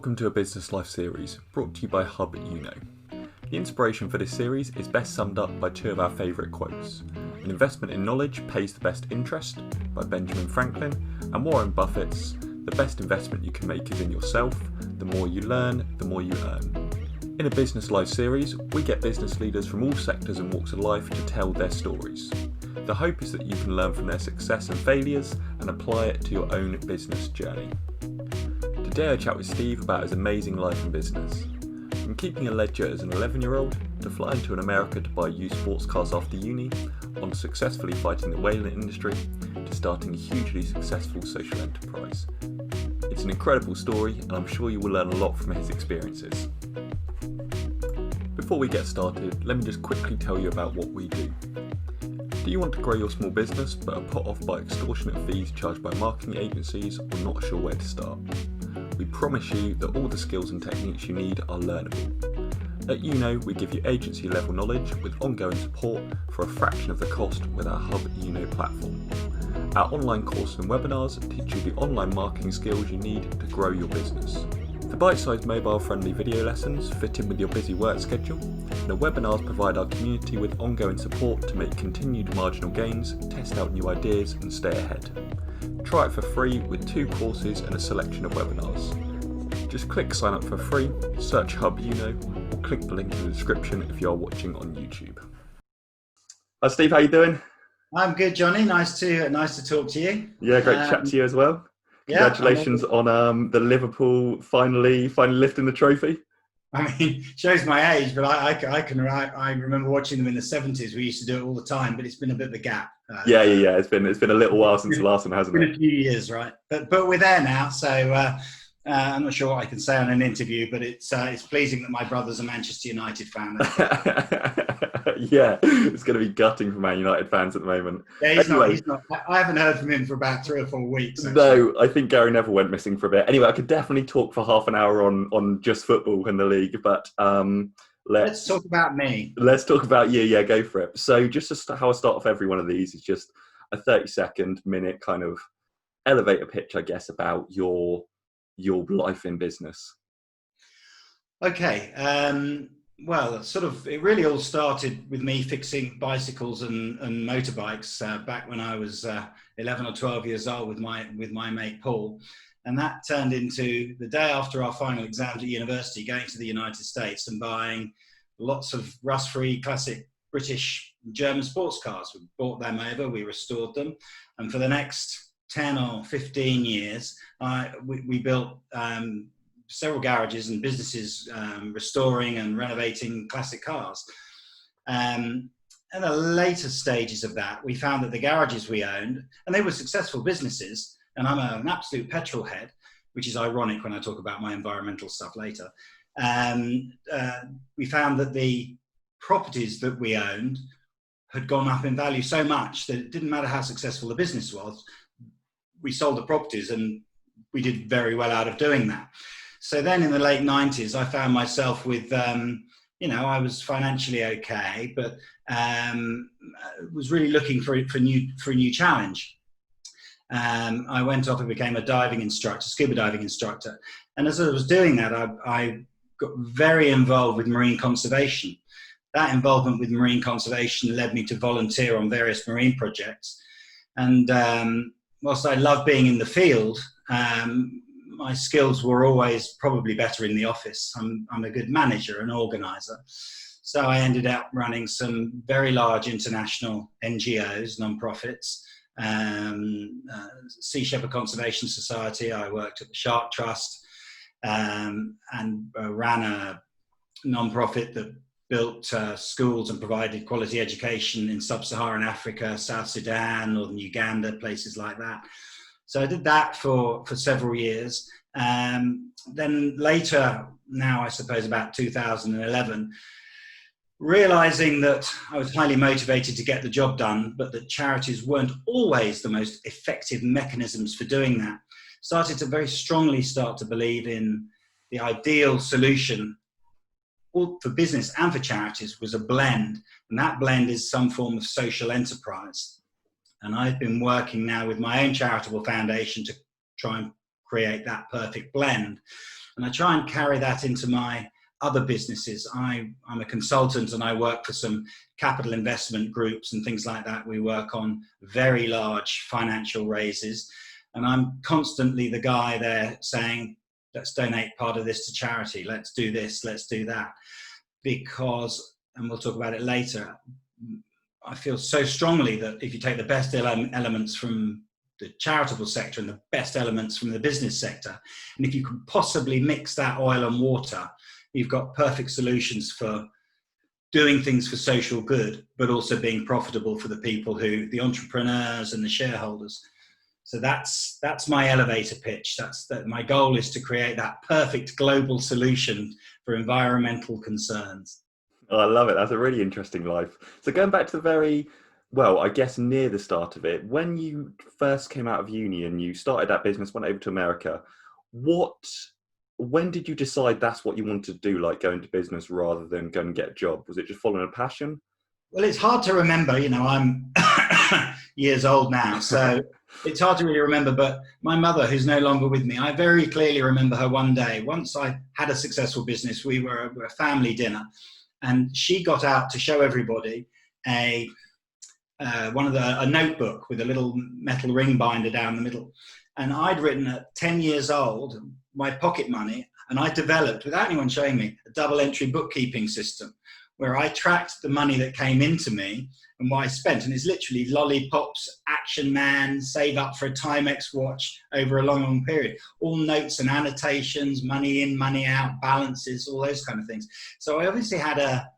Welcome to a Business Life series brought to you by HubYuno. The inspiration for this series is best summed up by two of our favourite quotes. An investment in knowledge pays the best interest by Benjamin Franklin, and Warren Buffett's the best investment you can make is in yourself. The more you learn, the more you earn. In a Business Life series, we get business leaders from all sectors and walks of life to tell their stories. The hope is that you can learn from their success and failures and apply it to your own business journey. Today I chat with Steve about his amazing life and business. From keeping a ledger as an 11-year-old, to flying to America to buy used sports cars after uni, on successfully fighting the whaling industry, to starting a hugely successful social enterprise. It's an incredible story, and I'm sure you will learn a lot from his experiences. Before we get started, let me just quickly tell you about what we do. Do you want to grow your small business but are put off by extortionate fees charged by marketing agencies or not sure where to start? We promise you that all the skills and techniques you need are learnable. At Yuno, we give you agency level knowledge with ongoing support for a fraction of the cost with our HubYuno platform. Our online courses and webinars teach you the online marketing skills you need to grow your business. The bite-sized mobile-friendly video lessons fit in with your busy work schedule, and the webinars provide our community with ongoing support to make continued marginal gains, test out new ideas and stay ahead. Try it for free with 2 courses and a selection of webinars. Just click sign up for free, search HubYuno, or click the link in the description if you are watching on YouTube. Hi Steve, how you doing? I'm good, Johnny. Nice to talk to you. Yeah, great to chat to you as well. Congratulations on the Liverpool finally lifting the trophy. I mean, shows my age, but I remember watching them in the 70s. We used to do it all the time, but it's been a bit of a gap. Yeah. It's been a little while since the last one, hasn't it? It's been a few years, right? But we're there now, so I'm not sure what I can say on an interview, but it's pleasing that my brother's a Manchester United fan. Yeah, it's going to be gutting for Man United fans at the moment. Yeah, he's not. I haven't heard from him for about 3 or 4 weeks. Actually. No, I think Gary Neville went missing for a bit. Anyway, I could definitely talk for half an hour on just football in the league, but let's talk about me. Let's talk about you. Yeah, go for it. So just how I start off every one of these is just a 30-second minute kind of elevator pitch, I guess, about your life in business. Okay. Well, it really all started with me fixing bicycles and motorbikes back when I was 11 or 12 years old with my mate Paul. And that turned into the day after our final exams at university, going to the United States and buying lots of rust-free classic British and German sports cars. We brought them over, we restored them. And for the next 10 or 15 years, we built several garages and businesses restoring and renovating classic cars. In the later stages of that, we found that the garages we owned, and they were successful businesses, and I'm an absolute petrol head, which is ironic when I talk about my environmental stuff later. We found that the properties that we owned had gone up in value so much that it didn't matter how successful the business was. We sold the properties and we did very well out of doing that. So then in the late 90s, I found myself with, I was financially okay, but was really looking for a new challenge. I went off and became a scuba diving instructor. And as I was doing that, I got very involved with marine conservation. That involvement with marine conservation led me to volunteer on various marine projects. And whilst I love being in the field, my skills were always probably better in the office. I'm a good manager and organizer. So I ended up running some very large international NGOs, non-profits, Sea Shepherd Conservation Society. I worked at the Shark Trust and ran a non-profit that built schools and provided quality education in sub-Saharan Africa, South Sudan, Northern Uganda, places like that. So I did that for several years. Then later, now I suppose about 2011, realizing that I was highly motivated to get the job done, but that charities weren't always the most effective mechanisms for doing that, started to very strongly start to believe in the ideal solution for business and for charities was a blend. And that blend is some form of social enterprise. And I've been working now with my own charitable foundation to try and create that perfect blend. And I try and carry that into my other businesses. I'm a consultant and I work for some capital investment groups and things like that. We work on very large financial raises, and I'm constantly the guy there saying, let's donate part of this to charity. Let's do this, let's do that. Because, and we'll talk about it later, I feel so strongly that if you take the best elements from the charitable sector and the best elements from the business sector, and if you can possibly mix that oil and water, you've got perfect solutions for doing things for social good, but also being profitable for the people who, the entrepreneurs and the shareholders. So that's my elevator pitch. My goal is to create that perfect global solution for environmental concerns. Oh, I love it. That's a really interesting life. So going back to the very, well, I guess near the start of it, when you first came out of uni and you started that business, went over to America, when did you decide that's what you wanted to do, like go into business rather than go and get a job? Was it just following a passion? Well, it's hard to remember, I'm years old now, so it's hard to really remember, but my mother, who's no longer with me, I very clearly remember her one day. Once I had a successful business, we were a family dinner, and she got out to show everybody a notebook with a little metal ring binder down the middle. And I'd written at 10 years old, my pocket money, and I developed, without anyone showing me, a double entry bookkeeping system where I tracked the money that came into me and what I spent. And it's literally lollipops, Action Man, save up for a Timex watch over a long, long period. All notes and annotations, money in, money out, balances, all those kind of things. So I obviously had a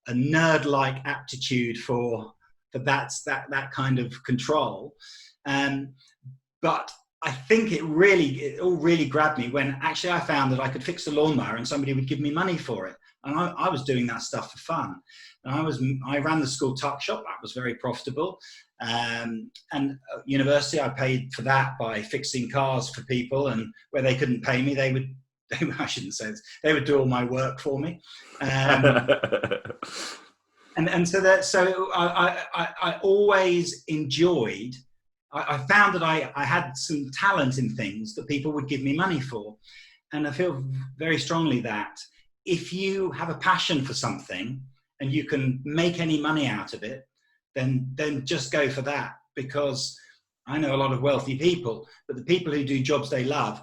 nerd-like aptitude for that kind of control. But I think it all really grabbed me when actually I found that I could fix a lawnmower and somebody would give me money for it. And I was doing that stuff for fun. And I ran the school tuck shop. That was very profitable. And at university, I paid for that by fixing cars for people. And where they couldn't pay me, I shouldn't say this, they would do all my work for me. And so I always enjoyed, I found that I had some talent in things that people would give me money for. And I feel very strongly that if you have a passion for something and you can make any money out of it, then just go for that. Because I know a lot of wealthy people, but the people who do jobs they love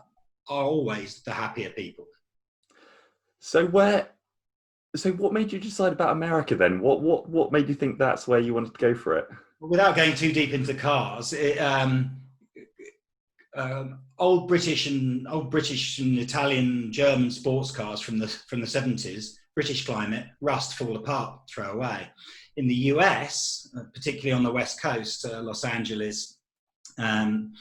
are always the happier people. So what made you decide about America then? What made you think that's where you wanted to go for it? Without going too deep into cars, old British and Italian, German sports cars from the 70s, British climate, rust, fall apart, throw away. In the US, particularly on the West Coast, Los Angeles and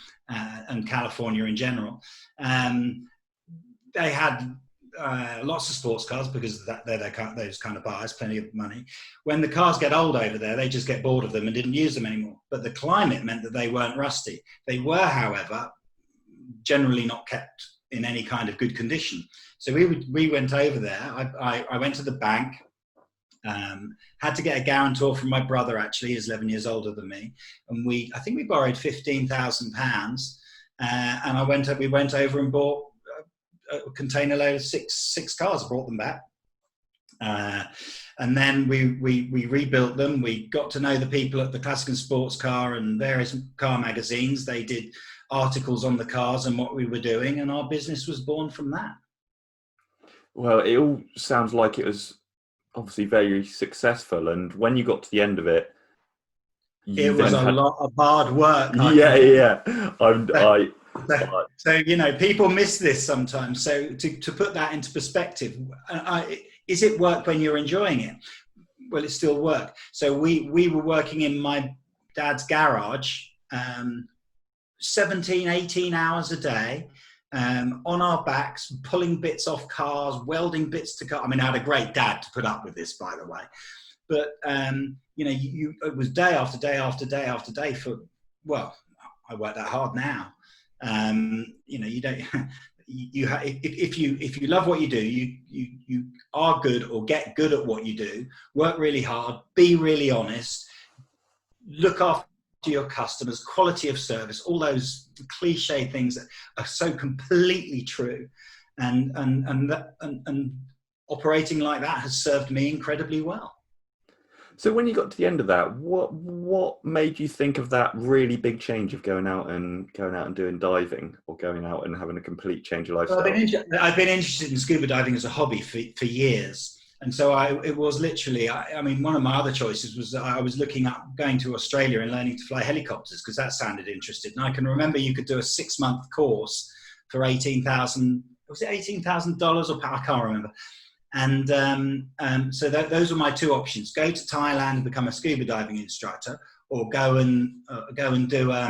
California in general, they had lots of sports cars because they're those kind of buyers, plenty of money. When the cars get old over there, they just get bored of them and didn't use them anymore. But the climate meant that they weren't rusty. They were, however, generally not kept in any kind of good condition. So we went over there. I went to the bank, had to get a guarantor from my brother, actually, he's 11 years older than me. And I think we borrowed £15,000. And we went over and bought a container load of six cars, brought them back. And then we rebuilt them. We got to know the people at the Classic and Sports Car and various car magazines. They did articles on the cars and what we were doing, and our business was born from that. Well, it all sounds like it was obviously very successful. And when you got to the end of it, it was a lot of hard work. So people miss this sometimes. So to put that into perspective, is it work when you're enjoying it? Well, it's still work. So we were working in my dad's garage 17, 18 hours a day, on our backs, pulling bits off cars, welding bits to cars. I mean, I had a great dad to put up with this, by the way. But, it was day after day after day after day I work that hard now. You don't, if you love what you do, you are good or get good at what you do, work really hard, be really honest, look after your customers, quality of service, all those cliche things that are so completely true. and operating like that has served me incredibly well. So when you got to the end of that, what made you think of that really big change of going out and doing diving, or going out and having a complete change of lifestyle? Well, I've been interested in scuba diving as a hobby for years. And so it was literally, I mean, one of my other choices was that I was looking at going to Australia and learning to fly helicopters, because that sounded interesting. And I can remember you could do a 6-month course for $18,000, was it $18,000 or I can't remember. And so those were my two options: go to Thailand and become a scuba diving instructor, or go and learn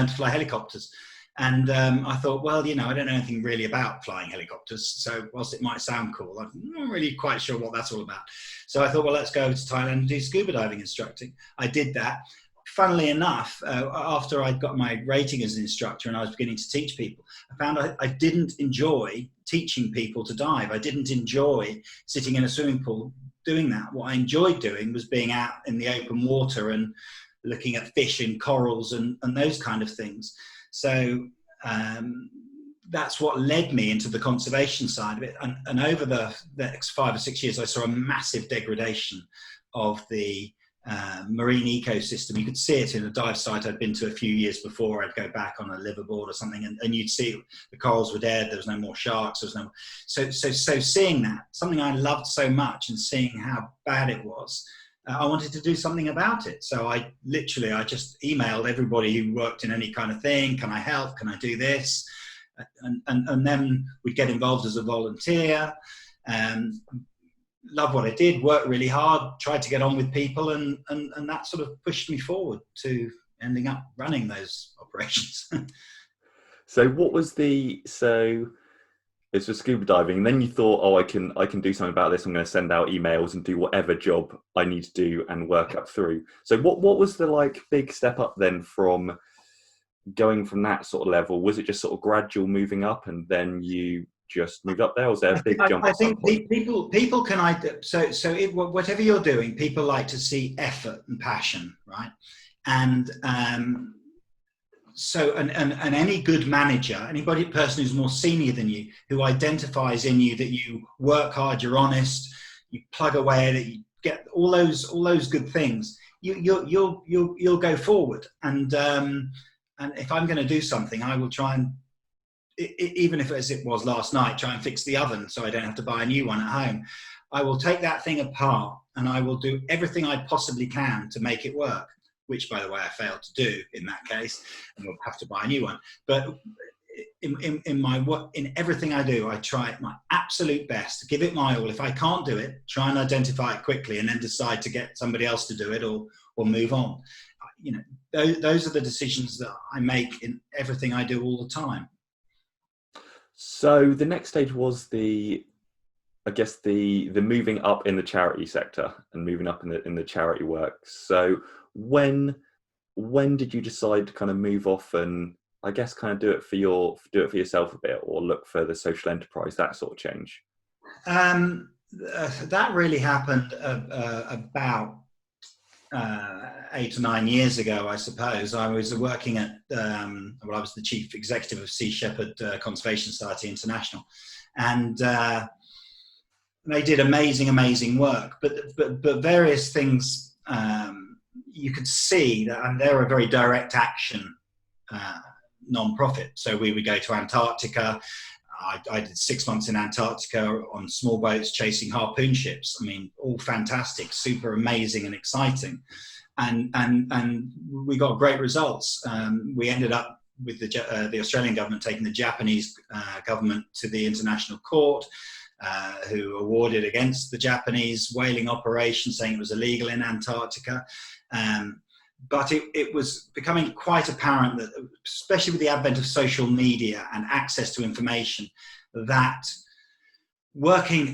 to fly helicopters. And I thought, well, I don't know anything really about flying helicopters. So whilst it might sound cool, I'm not really quite sure what that's all about. So I thought, well, let's go over to Thailand and do scuba diving instructing. I did that. Funnily enough, after I'd got my rating as an instructor and I was beginning to teach people, I found I didn't enjoy teaching people to dive. I didn't enjoy sitting in a swimming pool doing that. What I enjoyed doing was being out in the open water and looking at fish and corals and those kind of things. So that's what led me into the conservation side of it. And over the next 5 or 6 years, I saw a massive degradation of the marine ecosystem. You could see it in a dive site I'd been to a few years before. I'd go back on a liveaboard or something, and you'd see the corals were dead. There was no more sharks. There was no. So seeing that, something I loved so much, and seeing how bad it was, I wanted to do something about it. So I just emailed everybody who worked in any kind of thing. Can I help? Can I do this? And then we'd get involved as a volunteer. Love what I did, worked really hard, tried to get on with people, and that sort of pushed me forward to ending up running those operations. So it's for scuba diving, and then you thought, oh, I can do something about this. I'm going to send out emails and do whatever job I need to do and work up through. So what was the big step up then from going from that sort of level? Was it just sort of gradual moving up, and then you just moved up there? Or was there a big jump? I think people can whatever you're doing, people like to see effort and passion, right? And so any good manager, person who's more senior than you, who identifies in you that you work hard, you're honest, you plug away, that you get all those good things, you'll go forward. And if I'm going to do something, I will try and, even if, as it was last night, try and fix the oven so I don't have to buy a new one at home. I will take that thing apart and I will do everything I possibly can to make it work, which, by the way, I failed to do in that case, and we'll have to buy a new one. But in everything I do, I try my absolute best to give it my all. If I can't do it, try and identify it quickly, and then decide to get somebody else to do it, or move on. Those are the decisions that I make in everything I do all the time. So the next stage was the moving up in the charity sector and moving up in the charity work. So when did you decide to kind of move off and, I guess, kind of do it for yourself a bit, or look for the social enterprise, that sort of change? That really happened about 8 or 9 years ago, I suppose. I was working at, I was the chief executive of Sea Shepherd Conservation Society International, and they did amazing work. But various things, you could see that, and they're a very direct action non-profit. So we would go to Antarctica. I did 6 months in Antarctica on small boats chasing harpoon ships. I mean, all fantastic, super amazing and exciting. And we got great results. We ended up with the Australian government taking the Japanese government to the international court, who awarded against the Japanese whaling operation, saying it was illegal in Antarctica. But it was becoming quite apparent that, especially with the advent of social media and access to information, that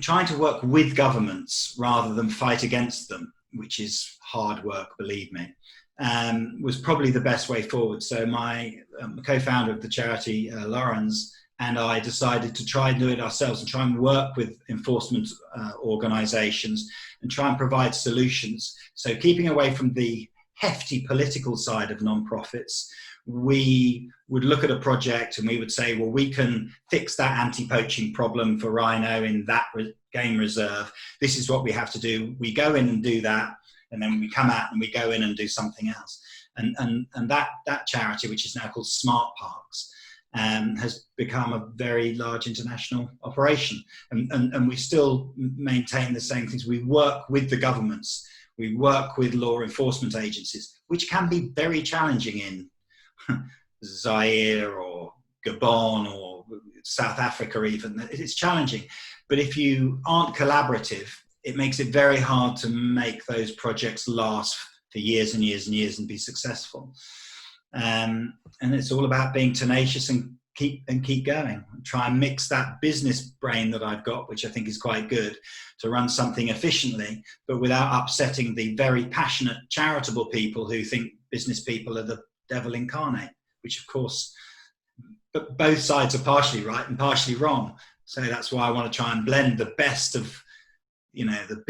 trying to work with governments rather than fight against them, which is hard work, believe me, was probably the best way forward. So my co-founder of the charity, Lawrence, and I decided to try and do it ourselves and try and work with enforcement organisations and try and provide solutions. So keeping away from the hefty political side of non-profits, we would look at a project and we would say, well, we can fix that anti-poaching problem for rhino in that game reserve. This is what we have to do. We go in and do that, and then we come out and we go in and do something else. And that charity, which is now called Smart Parks, has become a very large international operation. And we still maintain the same things. We work with the governments. We work with law enforcement agencies, which can be very challenging in Zaire or Gabon or South Africa even. It's challenging. But if you aren't collaborative, it makes it very hard to make those projects last for years and years and years and be successful. And it's all about being tenacious and keep going. Try and mix that business brain that I've got, which I think is quite good, to run something efficiently, but without upsetting the very passionate, charitable people who think business people are the devil incarnate, which of course, but both sides are partially right and partially wrong. So that's why I want to try and blend the best of, the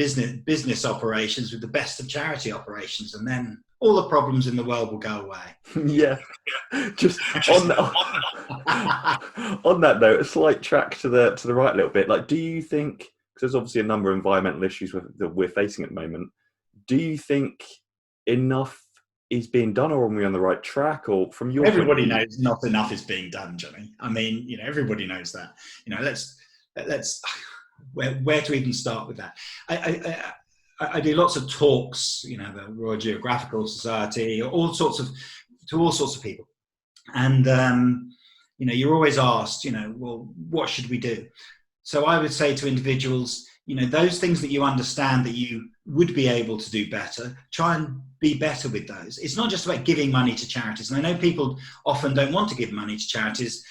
business operations with the best of charity operations, and then all the problems in the world will go away. Yeah. Just on that note, a slight track to the right a little bit. Like, do you think, because there's obviously a number of environmental issues that we're facing at the moment, do you think enough is being done, or are we on the right track? Or from your everybody knows not enough is being done, Johnny. I mean, everybody knows that. Let's where to even start with that? I do lots of talks, the Royal Geographical Society, to all sorts of people, and you're always asked, well, what should we do? So I would say to individuals, those things that you understand that you would be able to do better, try and be better with those. It's not just about giving money to charities, and I know people often don't want to give money to charities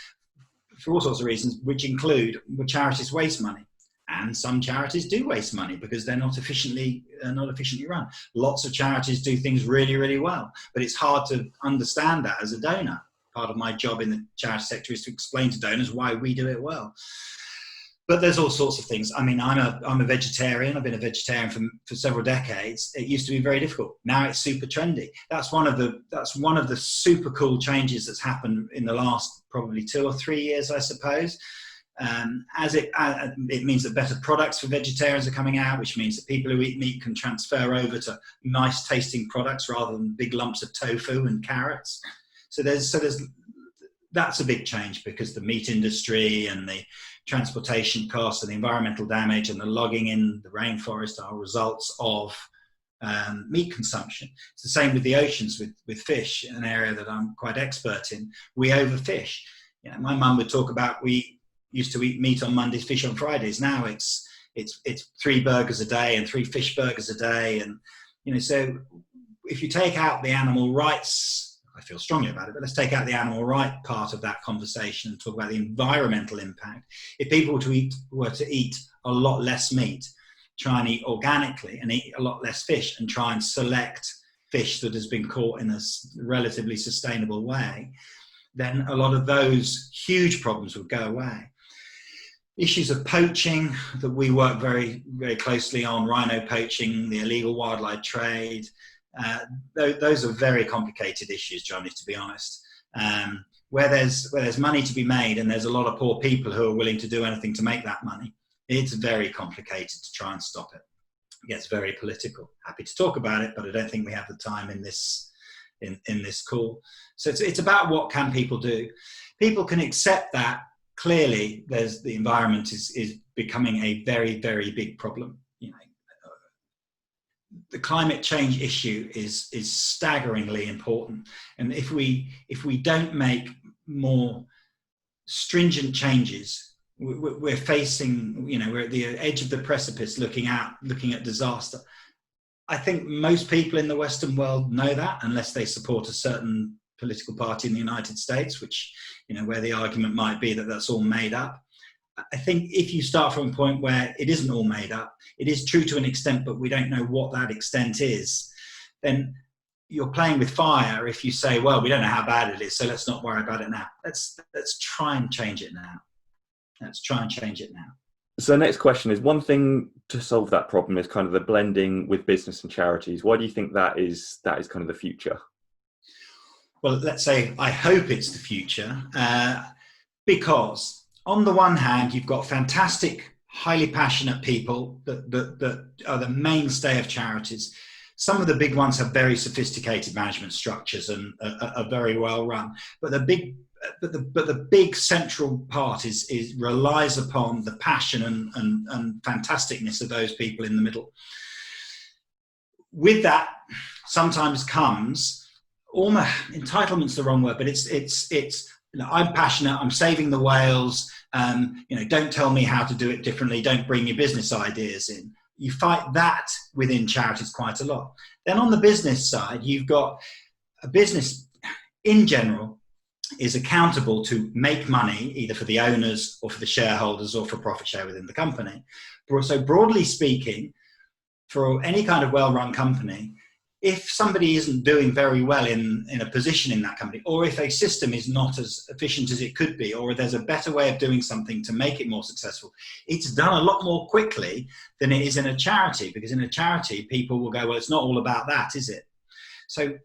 for all sorts of reasons, which include charities waste money. And some charities do waste money because they're not efficiently run. Lots of charities do things really, really well, but it's hard to understand that as a donor. Part of my job in the charity sector is to explain to donors why we do it well. But there's all sorts of things. I mean, I'm a vegetarian. I've been a vegetarian for several decades. It used to be very difficult. Now it's super trendy. That's one of the super cool changes that's happened in the last probably 2 or 3 years, I suppose. It means that better products for vegetarians are coming out, which means that people who eat meat can transfer over to nice tasting products rather than big lumps of tofu and carrots. So that's a big change, because the meat industry and the transportation costs and the environmental damage and the logging in the rainforest are results of meat consumption. It's the same with the oceans, with fish, an area that I'm quite expert in. We overfish. My mum would talk about, we used to eat meat on Mondays, fish on Fridays. Now it's 3 burgers a day and 3 fish burgers a day. And, so if you take out the animal rights, I feel strongly about it, but let's take out the animal right part of that conversation and talk about the environmental impact. If people were to eat a lot less meat, try and eat organically and eat a lot less fish, and try and select fish that has been caught in a relatively sustainable way, then a lot of those huge problems would go away. Issues of poaching that we work very, very closely on, rhino poaching, the illegal wildlife trade, those are very complicated issues, Johnny, to be honest. Where there's money to be made and there's a lot of poor people who are willing to do anything to make that money, it's very complicated to try and stop it. It gets very political. Happy to talk about it, but I don't think we have the time in this call. So it's about what can people do. People can accept that. Clearly, the environment is becoming a very, very big problem. The climate change issue is staggeringly important, and if we don't make more stringent changes, we're facing. We're at the edge of the precipice, looking at disaster. I think most people in the Western world know that, unless they support a certain political party in the United States, which, where the argument might be that that's all made up. I think if you start from a point where it isn't all made up, it is true to an extent, but we don't know what that extent is, then you're playing with fire if you say, well, we don't know how bad it is, so let's not worry about it now. Let's try and change it now. Let's try and change it now. So the next question is, one thing to solve that problem is kind of the blending with business and charities. Why do you think that is kind of the future? Well, let's say I hope it's the future, because on the one hand, you've got fantastic, highly passionate people that are the mainstay of charities. Some of the big ones have very sophisticated management structures and are very well run. But the big central part is relies upon the passion and fantasticness of those people in the middle. With that, sometimes comes almost, entitlement's the wrong word, but it's you know, I'm passionate, I'm saving the whales, you know, don't tell me how to do it differently, don't bring your business ideas in. You fight that within charities quite a lot. Then on the business side, you've got a business in general is accountable to make money either for the owners or for the shareholders or for profit share within the company. So broadly speaking, for any kind of well-run company, if somebody isn't doing very well in a position in that company, or if a system is not as efficient as it could be, or there's a better way of doing something to make it more successful, it's done a lot more quickly than it is in a charity, because in a charity, people will go, well, it's not all about that, is it? So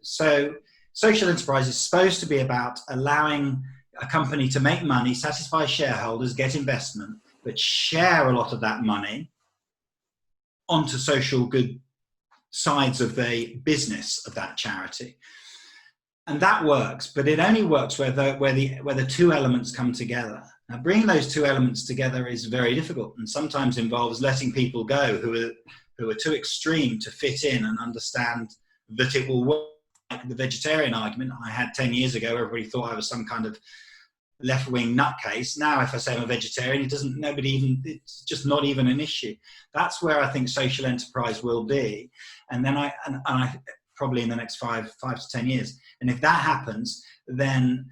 social enterprise is supposed to be about allowing a company to make money, satisfy shareholders, get investment, but share a lot of that money onto social good sides of the business of that charity. And that works, but it only works where the two elements come together. Now, bringing those two elements together is very difficult, and sometimes involves letting people go who are too extreme to fit in and understand that it will work. Like the vegetarian argument I had 10 years ago, everybody thought I was some kind of left-wing nutcase. Now, if I say I'm a vegetarian, it's just not even an issue. That's where I think social enterprise will be. And then I probably in the next five to 10 years. And if that happens, then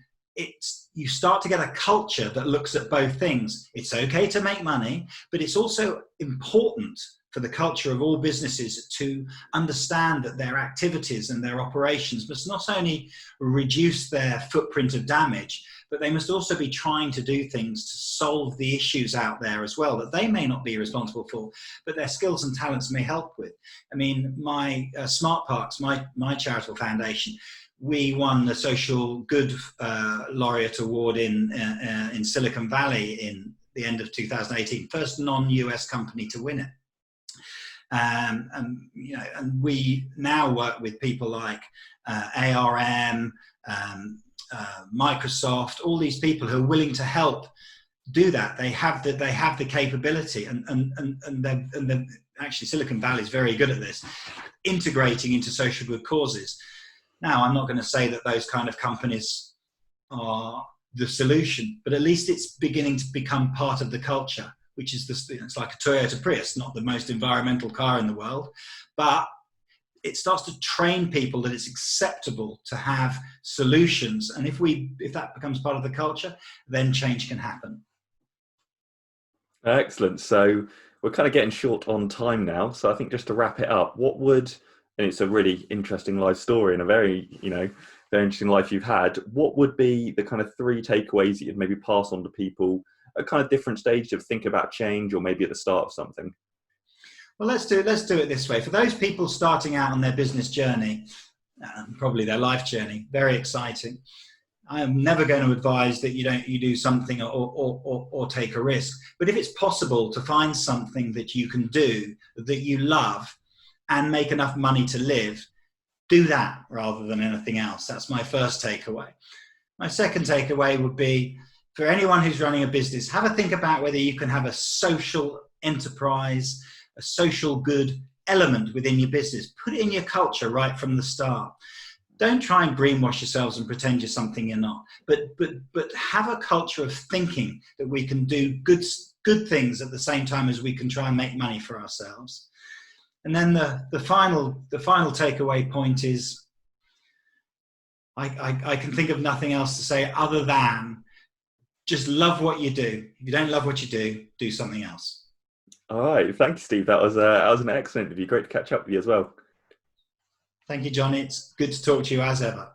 you start to get a culture that looks at both things. It's okay to make money, but it's also important for the culture of all businesses to understand that their activities and their operations must not only reduce their footprint of damage, but they must also be trying to do things to solve the issues out there as well that they may not be responsible for, but their skills and talents may help with. I mean, my Smart Parks, my charitable foundation, we won the Social Good Laureate Award in Silicon Valley in the end of 2018, first non-US company to win it. You know, and we now work with people like ARM, Microsoft, all these people who are willing to help do that. They have the capability, and actually Silicon Valley is very good at this, integrating into social good causes. Now, I'm not going to say that those kind of companies are the solution, but at least it's beginning to become part of the culture, which is it's like a Toyota Prius, not the most environmental car in the world, but it starts to train people that it's acceptable to have solutions. And if that becomes part of the culture, then change can happen. Excellent. So we're kind of getting short on time now. So I think just to wrap it up, and it's a really interesting life story and a very interesting life you've had. What would be the kind of 3 takeaways that you'd maybe pass on to people at kind of different stages of think about change, or maybe at the start of something? Well, let's do it this way. For those people starting out on their business journey, probably their life journey, very exciting. I am never going to advise that you do something or take a risk. But if it's possible to find something that you can do that you love and make enough money to live, do that rather than anything else. That's my first takeaway. My second takeaway would be, for anyone who's running a business, have a think about whether you can have a social enterprise, a social good element within your business. Put it in your culture right from the start. Don't try and greenwash yourselves and pretend you're something you're not. But have a culture of thinking that we can do good things at the same time as we can try and make money for ourselves. And then the final takeaway point is, I can think of nothing else to say other than just love what you do. If you don't love what you do something else. All right. Thank you, Steve. That was an excellent interview. Great to catch up with you as well. Thank you, Johnny. It's good to talk to you as ever.